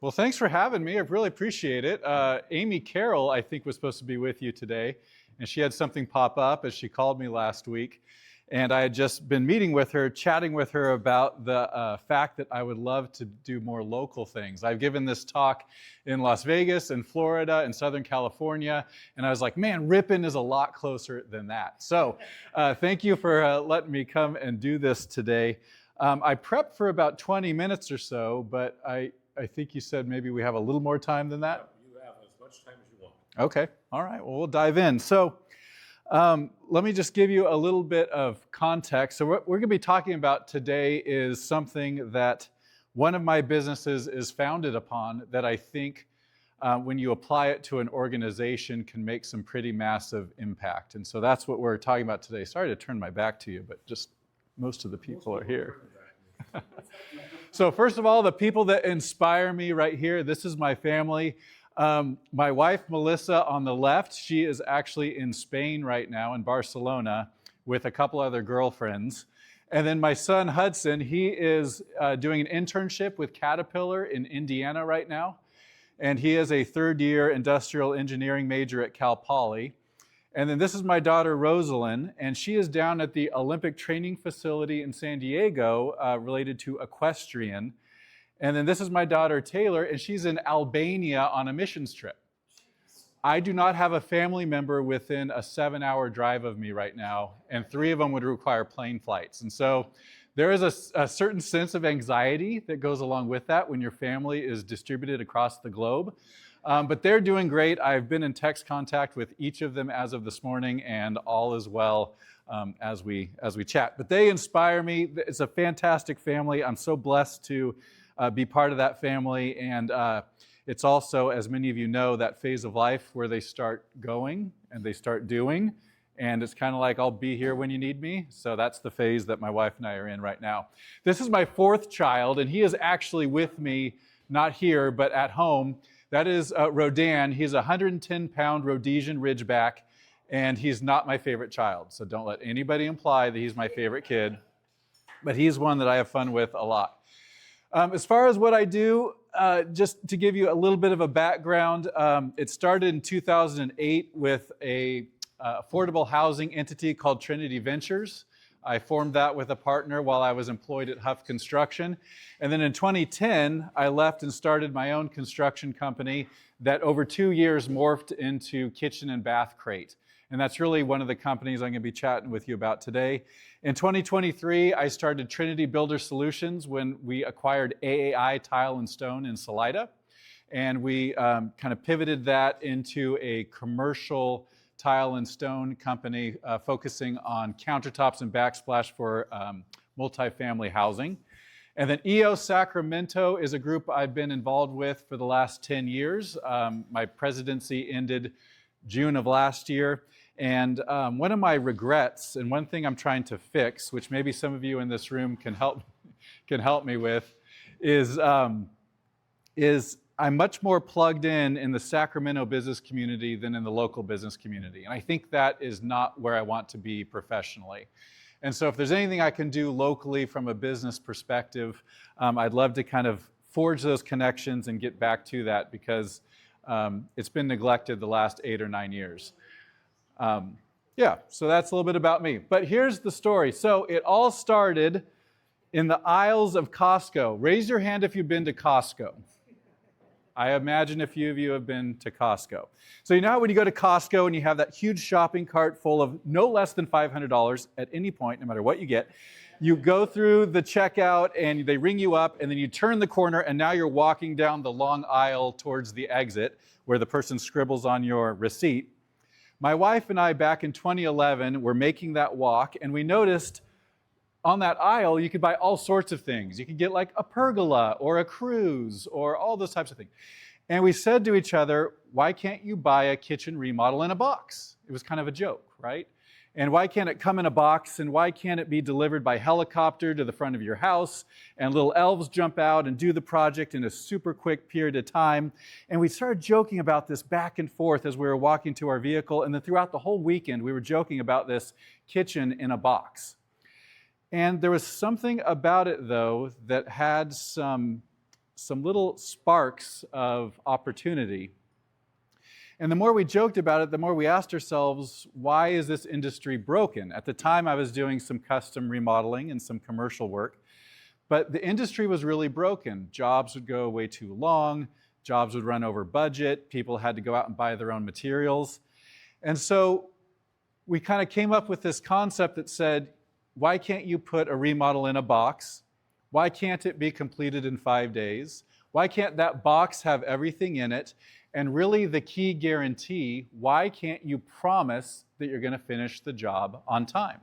Well, thanks for having me. I really appreciate it. Amy Carroll, I think, was supposed to be with you today, and she had something pop up as she called me last week. And I had just been meeting with her, chatting with her about the fact that I would love to do more local things. I've given this talk in Las Vegas and Florida and Southern California, and I was like, man, Ripon is a lot closer than that. So thank you for letting me come and do this today. I prepped for about 20 minutes or so, but I think you said maybe we have a little more time than that? You have as much time as you want. Okay, all right, well, we'll dive in. So let me just give you a little bit of context. So what we're going to be talking about today is something that one of my businesses is founded upon that I think when you apply it to an organization can make some pretty massive impact. And so that's what we're talking about today. Sorry to turn my back to you, but just most of the people are here. So first of all, the people that inspire me right here, this is my family. My wife, Melissa, on the left, she is actually in Spain right now, in Barcelona, with a couple other girlfriends. And then my son, Hudson, he is doing an internship with Caterpillar in Indiana right now. And he is a third-year industrial engineering major at Cal Poly. And then this is my daughter, Rosalind, and she is down at the Olympic Training Facility in San Diego related to equestrian. And then this is my daughter, Taylor, and she's in Albania on a missions trip. I do not have a family member within a 7-hour drive of me right now, and 3 of them would require plane flights. And so there is a certain sense of anxiety that goes along with that when your family is distributed across the globe. But they're doing great. I've been in text contact with each of them as of this morning, and all is well as we chat. But they inspire me. It's a fantastic family. I'm so blessed to be part of that family. And it's also, as many of you know, that phase of life where they start going and they start doing. And it's kind of like, I'll be here when you need me. So that's the phase that my wife and I are in right now. This is my 4th child, and he is actually with me, not here, but at home. That is Rodan. He's a 110-pound Rhodesian Ridgeback, and he's not my favorite child. So don't let anybody imply that he's my favorite kid, but he's one that I have fun with a lot. As far as what I do, just to give you a little bit of a background, it started in 2008 with a affordable housing entity called Trinity Ventures. I formed that with a partner while I was employed at Huff Construction. And then in 2010, I left and started my own construction company that over 2 years morphed into Kitchen and Bath Crate. And that's really one of the companies I'm going to be chatting with you about today. In 2023, I started Trinity Builder Solutions when we acquired AAI Tile and Stone in Salida. And we kind of pivoted that into a commercial tile and stone company focusing on countertops and backsplash for multifamily housing. And then EOS Sacramento is a group I've been involved with for the last 10 years. My presidency ended June of last year. And one of my regrets, and one thing I'm trying to fix, which maybe some of you in this room can help me with, is I'm much more plugged in the Sacramento business community than in the local business community. And I think that is not where I want to be professionally. And so if there's anything I can do locally from a business perspective, I'd love to kind of forge those connections and get back to that because it's been neglected the last 8 or 9 years. Yeah, so that's a little bit about me. But here's the story. So it all started in the aisles of Costco. Raise your hand if you've been to Costco. I imagine a few of you have been to Costco. So you know how when you go to Costco and you have that huge shopping cart full of no less than $500 at any point, no matter what you get, you go through the checkout and they ring you up and then you turn the corner and now you're walking down the long aisle towards the exit where the person scribbles on your receipt. My wife and I back in 2011 were making that walk and we noticed on that aisle, you could buy all sorts of things. You could get like a pergola or a cruise or all those types of things. And we said to each other, why can't you buy a kitchen remodel in a box? It was kind of a joke, right? And why can't it come in a box? And why can't it be delivered by helicopter to the front of your house? And little elves jump out and do the project in a super quick period of time. And we started joking about this back and forth as we were walking to our vehicle. And then throughout the whole weekend, we were joking about this kitchen in a box. And there was something about it, though, that had some some little sparks of opportunity. And the more we joked about it, the more we asked ourselves, why is this industry broken? At the time, I was doing some custom remodeling and some commercial work, but the industry was really broken. Jobs would go way too long, jobs would run over budget, people had to go out and buy their own materials. And so we kind of came up with this concept that said, why can't you put a remodel in a box? Why can't it be completed in 5 days? Why can't that box have everything in it? And really the key guarantee, why can't you promise that you're going to finish the job on time?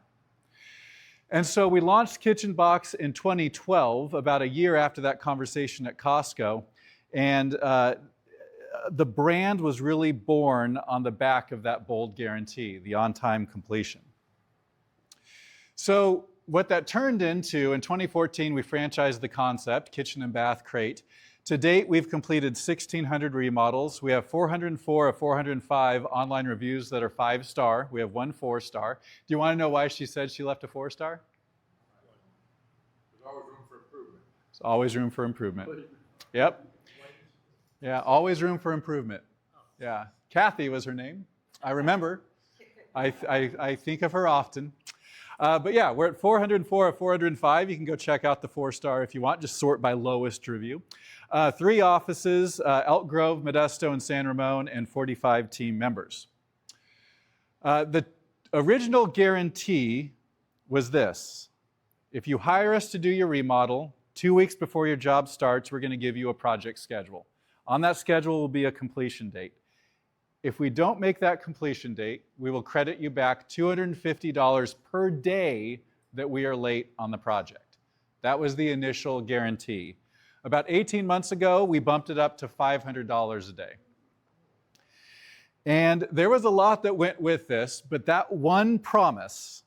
And so we launched Kitchen Box in 2012, about a year after that conversation at Costco. And the brand was really born on the back of that bold guarantee, the on-time completion. So what that turned into, in 2014, we franchised the concept, Kitchen and Bath Crate. To date, we've completed 1,600 remodels. We have 404 of 405 online reviews that are 5-star. We have 1 4-star. Do you want to know why she said she left a 4-star? There's always room for improvement. There's always room for improvement. Yep. Yeah, always room for improvement. Yeah. Kathy was her name. I remember. I think of her often. But yeah, we're at 404 of 405. You can go check out the 4-star if you want. Just sort by lowest review. 3 offices, Elk Grove, Modesto, and San Ramon, and 45 team members. The original guarantee was this. If you hire us to do your remodel, 2 weeks before your job starts, we're going to give you a project schedule. On that schedule will be a completion date. If we don't make that completion date, we will credit you back $250 per day that we are late on the project. That was the initial guarantee. About 18 months ago, we bumped it up to $500 a day. And there was a lot that went with this, but that one promise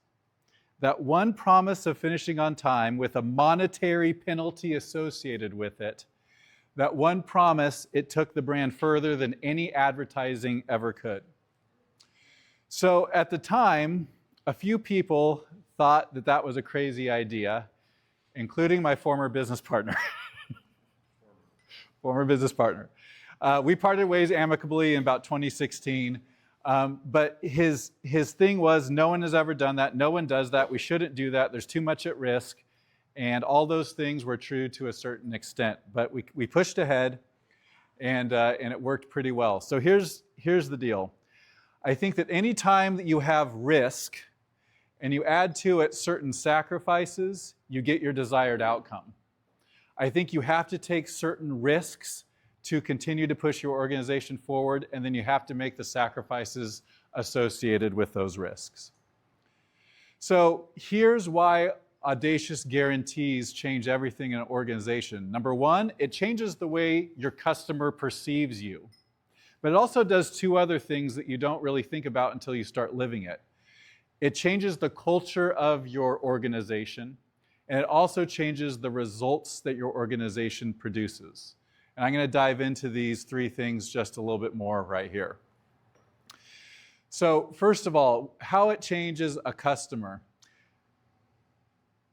of finishing on time with a monetary penalty associated with it, that one promise, it took the brand further than any advertising ever could. So at the time, a few people thought that that was a crazy idea, including my former business partner. We parted ways amicably in about 2016, but his thing was, no one has ever done that, no one does that, we shouldn't do that, there's too much at risk. And all those things were true to a certain extent, but we pushed ahead, and it worked pretty well. So here's the deal. I think that any time that you have risk and you add to it certain sacrifices, you get your desired outcome. I think you have to take certain risks to continue to push your organization forward, and then you have to make the sacrifices associated with those risks. So here's why Audacious guarantees change everything in an organization. Number one, it changes the way your customer perceives you. But it also does 2 other things that you don't really think about until you start living it. It changes the culture of your organization, and it also changes the results that your organization produces. And I'm going to dive into these 3 things just a little bit more right here. So first of all, how it changes a customer.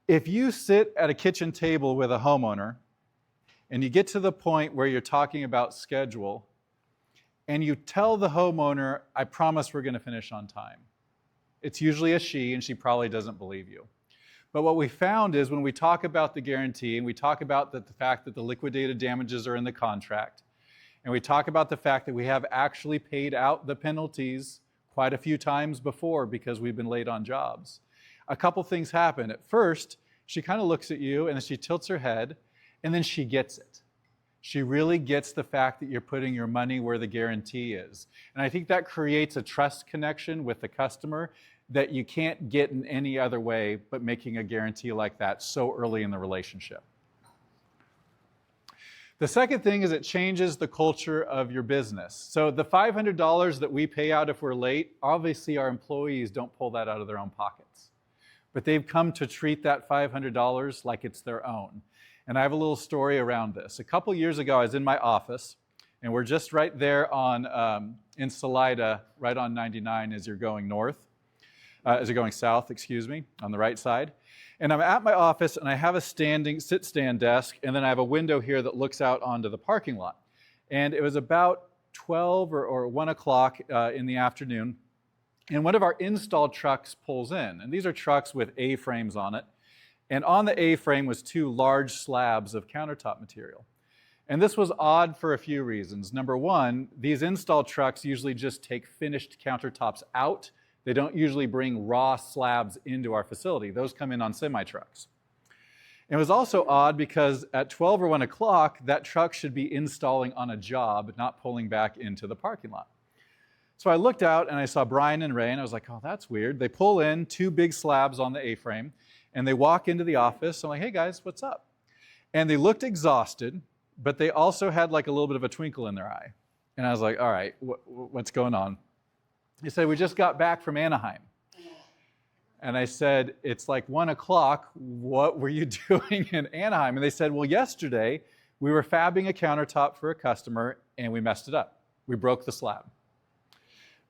If you sit at a kitchen table with a homeowner and you get to the point where you're talking about schedule and you tell the homeowner, I promise we're going to finish on time. It's usually a she, and she probably doesn't believe you. But what we found is when we talk about the guarantee and we talk about the fact that the liquidated damages are in the contract, and we talk about the fact that we have actually paid out the penalties quite a few times before because we've been late on jobs, a couple things happen. At first, she kind of looks at you and then she tilts her head, and then she gets it. She really gets the fact that you're putting your money where the guarantee is. And I think that creates a trust connection with the customer that you can't get in any other way but making a guarantee like that so early in the relationship. The second thing is it changes the culture of your business. So the $500 that we pay out if we're late, obviously our employees don't pull that out of their own pockets. But they've come to treat that $500 like it's their own. And I have a little story around this. A couple years ago, I was in my office, and we're just right there on in Salida, right on 99 as you're going north. as you're going south, on the right side. And I'm at my office, and I have a sit-stand desk, and then I have a window here that looks out onto the parking lot. And it was about 12 or 1 o'clock in the afternoon, and one of our install trucks pulls in. And these are trucks with A-frames on it. And on the A-frame was 2 large slabs of countertop material. And this was odd for a few reasons. Number one, these install trucks usually just take finished countertops out. They don't usually bring raw slabs into our facility. Those come in on semi-trucks. It was also odd because at 12 or 1 o'clock, that truck should be installing on a job, not pulling back into the parking lot. So I looked out and I saw Brian and Ray, and I was like, oh, that's weird. They pull in 2 big slabs on the A-frame, and they walk into the office. I'm like, hey guys, what's up? And they looked exhausted, but they also had like a little bit of a twinkle in their eye. And I was like, all right, what's going on? They said, we just got back from Anaheim. And I said, it's like 1 o'clock. What were you doing in Anaheim? And they said, well, yesterday we were fabbing a countertop for a customer and we messed it up. We broke the slab,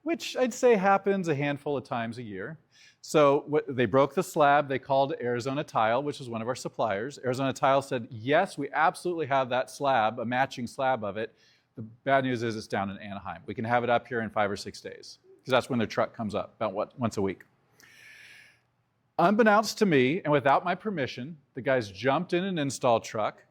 which I'd say happens a handful of times a year. So they broke the slab. They called Arizona Tile, which is one of our suppliers. Arizona Tile said, yes, we absolutely have that slab, a matching slab of it. The bad news is it's down in Anaheim. We can have it up here in 5 or 6 days, because that's when their truck comes up, about once a week. Unbeknownst to me, and without my permission, the guys jumped in an install truck,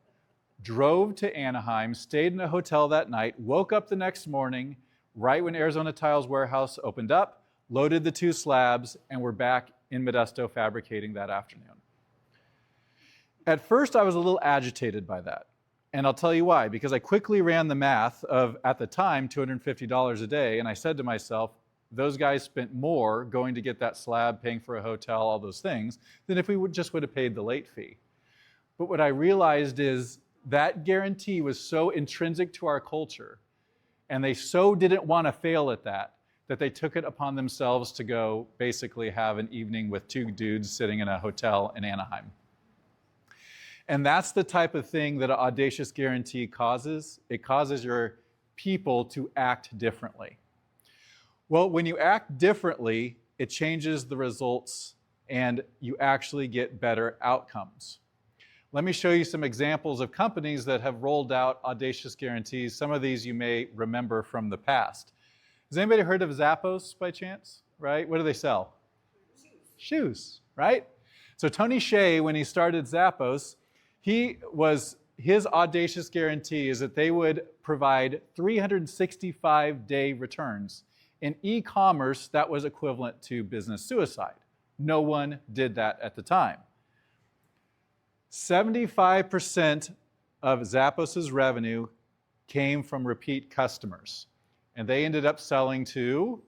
drove to Anaheim, stayed in a hotel that night, woke up the next morning, right when Arizona Tile's warehouse opened up, loaded the 2 slabs, and were back in Modesto fabricating that afternoon. At first, I was a little agitated by that. And I'll tell you why, because I quickly ran the math of, at the time, $250 a day, and I said to myself, those guys spent more going to get that slab, paying for a hotel, all those things, than if we would have paid the late fee. But what I realized is that guarantee was so intrinsic to our culture, and they so didn't want to fail at that they took it upon themselves to go basically have an evening with 2 dudes sitting in a hotel in Anaheim. And that's the type of thing that an audacious guarantee causes. It causes your people to act differently. Well, when you act differently, it changes the results and you actually get better outcomes. Let me show you some examples of companies that have rolled out audacious guarantees. Some of these you may remember from the past. Has anybody heard of Zappos by chance? Right? What do they sell? Shoes, right? So Tony Hsieh, when he started Zappos, his audacious guarantee is that they would provide 365-day returns. In e-commerce, that was equivalent to business suicide. No one did that at the time. 75% of Zappos's revenue came from repeat customers. And they ended up selling to,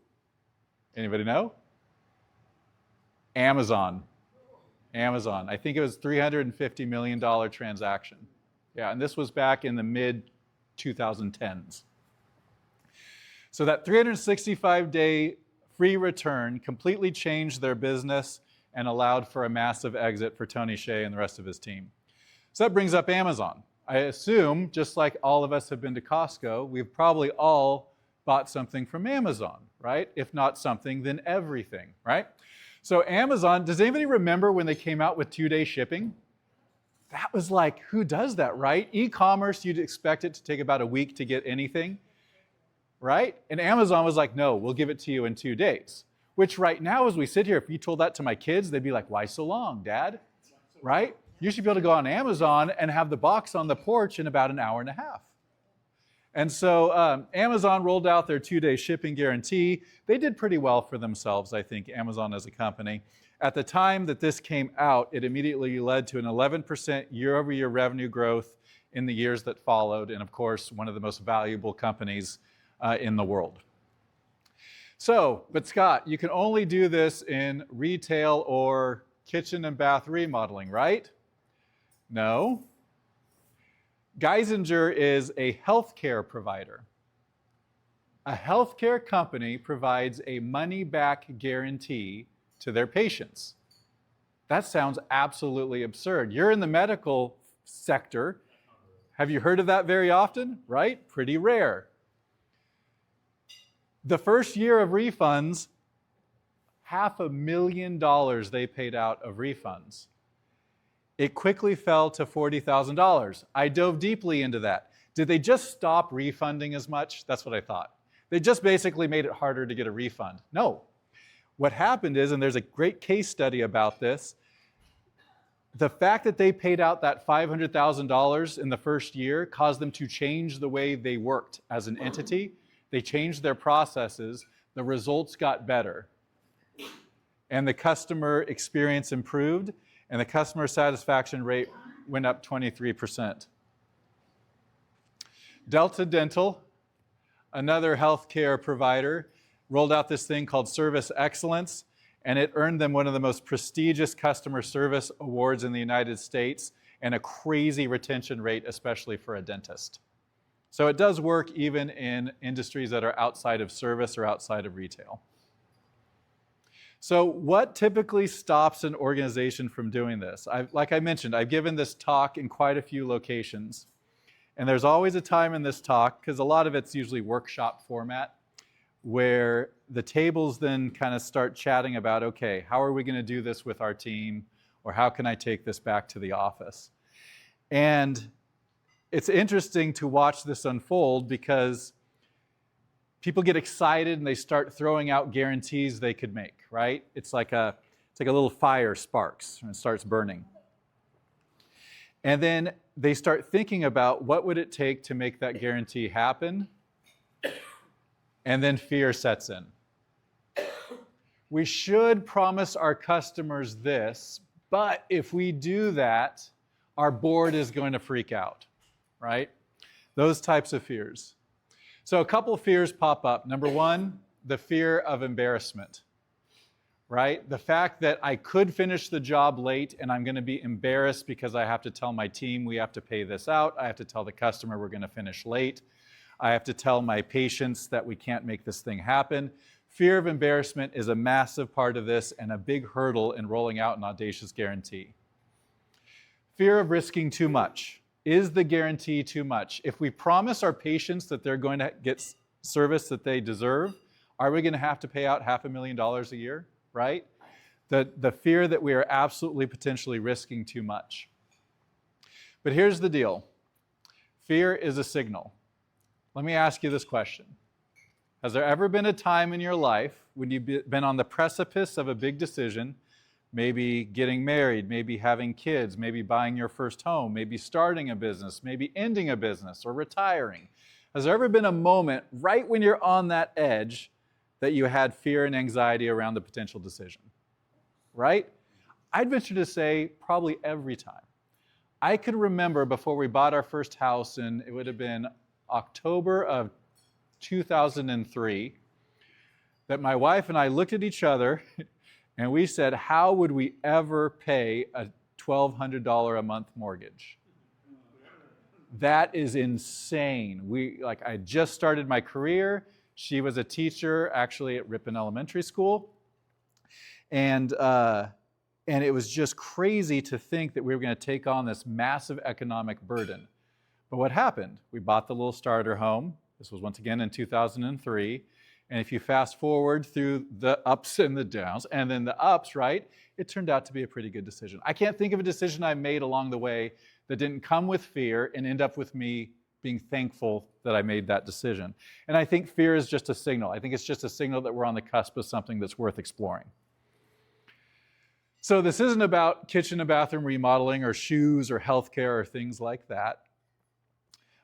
anybody know? Amazon. I think it was $350 million transaction. Yeah, and this was back in the mid-2010s. So that 365-day free return completely changed their business and allowed for a massive exit for Tony Hsieh and the rest of his team. So that brings up Amazon. I assume, just like all of us have been to Costco, we've probably all bought something from Amazon, right? If not something, then everything, right? So Amazon, does anybody remember when they came out with 2-day shipping? That was like, who does that, right? E-commerce, you'd expect it to take about a week to get anything, right? And Amazon was like, no, we'll give it to you in 2 days. Which right now, as we sit here, if you told that to my kids, they'd be like, why so long, Dad? Right? You should be able to go on Amazon and have the box on the porch in about an hour and a half. And so Amazon rolled out their 2-day shipping guarantee. They did pretty well for themselves, I think, Amazon as a company. At the time that this came out, it immediately led to an 11% year-over-year revenue growth in the years that followed, and of course, one of the most valuable companies in the world. So, but Scott, you can only do this in retail or kitchen and bath remodeling, right? No. Geisinger is a healthcare provider. A healthcare company provides a money-back guarantee to their patients. That sounds absolutely absurd. You're in the medical sector. Have you heard of that very often? Right? Pretty rare. The first year of refunds, $500,000 they paid out of refunds. It quickly fell to $40,000. I dove deeply into that. Did they just stop refunding as much? That's what I thought. They just basically made it harder to get a refund. No. What happened is, and there's a great case study about this, the fact that they paid out that $500,000 in the first year caused them to change the way they worked as an entity. They changed their processes. The results got better. And the customer experience improved, and the customer satisfaction rate went up 23%. Delta Dental, another healthcare provider, rolled out this thing called Service Excellence, and it earned them one of the most prestigious customer service awards in the United States and a crazy retention rate, especially for a dentist. So it does work even in industries that are outside of service or outside of retail. So what typically stops an organization from doing this? Like I mentioned, I've given this talk in quite a few locations. And there's always a time in this talk, because a lot of it's usually workshop format, where the tables then kind of start chatting about, okay, how are we going to do this with our team? Or how can I take this back to the office? And it's interesting to watch this unfold because people get excited and they start throwing out guarantees they could make, right? It's like a little fire sparks and it starts burning. And then they start thinking about what would it take to make that guarantee happen? And then fear sets in. We should promise our customers this, but if we do that, our board is going to freak out, right? Those types of fears. So a couple of fears pop up. Number one, the fear of embarrassment, right? The fact that I could finish the job late and I'm going to be embarrassed because I have to tell my team we have to pay this out. I have to tell the customer we're going to finish late. I have to tell my patients that we can't make this thing happen. Fear of embarrassment is a massive part of this and a big hurdle in rolling out an Audacious guarantee. Fear of risking too much. Is the guarantee too much? If we promise our patients that they're going to get service that they deserve, are we going to have to pay out $500,000 a year, right? The fear that we are absolutely potentially risking too much. But here's the deal. Fear is a signal. Let me ask you this question. Has there ever been a time in your life when you've been on the precipice of a big decision, maybe getting married, maybe having kids, maybe buying your first home, maybe starting a business, maybe ending a business or retiring? Has there ever been a moment right when you're on that edge that you had fear and anxiety around the potential decision? Right? I'd venture to say probably every time. I could remember before we bought our first house, and it would have been October of 2003, that my wife and I looked at each other and we said, how would we ever pay a $1,200 a month mortgage? That is insane. I just started my career. She was a teacher actually at Ripon Elementary School. And it was just crazy to think that we were going to take on this massive economic burden. But what happened? We bought the little starter home. This was once again in 2003. And if you fast forward through the ups and the downs, and then the ups, right, it turned out to be a pretty good decision. I can't think of a decision I made along the way that didn't come with fear and end up with me being thankful that I made that decision. And I think fear is just a signal. I think it's just a signal that we're on the cusp of something that's worth exploring. So this isn't about kitchen and bathroom remodeling or shoes or healthcare or things like that.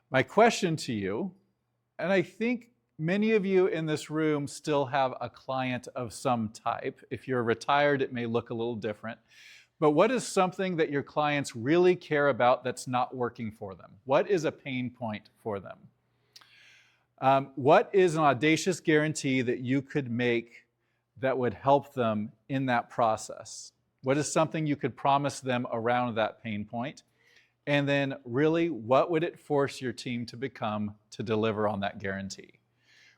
My question to you, and I think many of you in this room still have a client of some type. If you're retired, it may look a little different. But what is something that your clients really care about that's not working for them? What is a pain point for them? What is an audacious guarantee that you could make that would help them in that process? What is something you could promise them around that pain point? And then really, what would it force your team to become to deliver on that guarantee?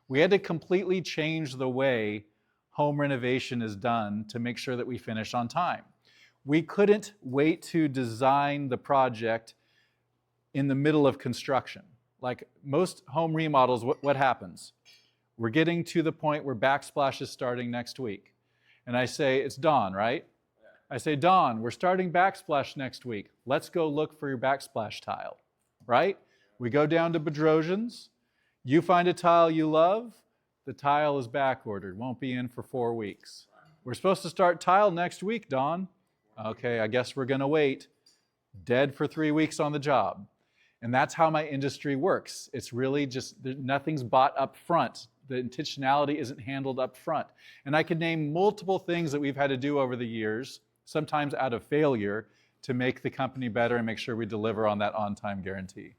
We had to completely change the way home renovation is done to make sure that we finish on time. We couldn't wait to design the project in the middle of construction. Like most home remodels, what happens? We're getting to the point where backsplash is starting next week. And I say, it's Dawn, right? I say, Dawn, we're starting backsplash next week. Let's go look for your backsplash tile, right? We go down to Bedrosian's. You find a tile you love. The tile is back ordered. Won't be in for 4 weeks. We're supposed to start tile next week, Dawn. Okay, I guess we're going to wait. Dead for 3 weeks on the job. And that's how my industry works. It's really just, nothing's bought up front. The intentionality isn't handled up front. And I could name multiple things that we've had to do over the years, sometimes out of failure, to make the company better and make sure we deliver on that on-time guarantee.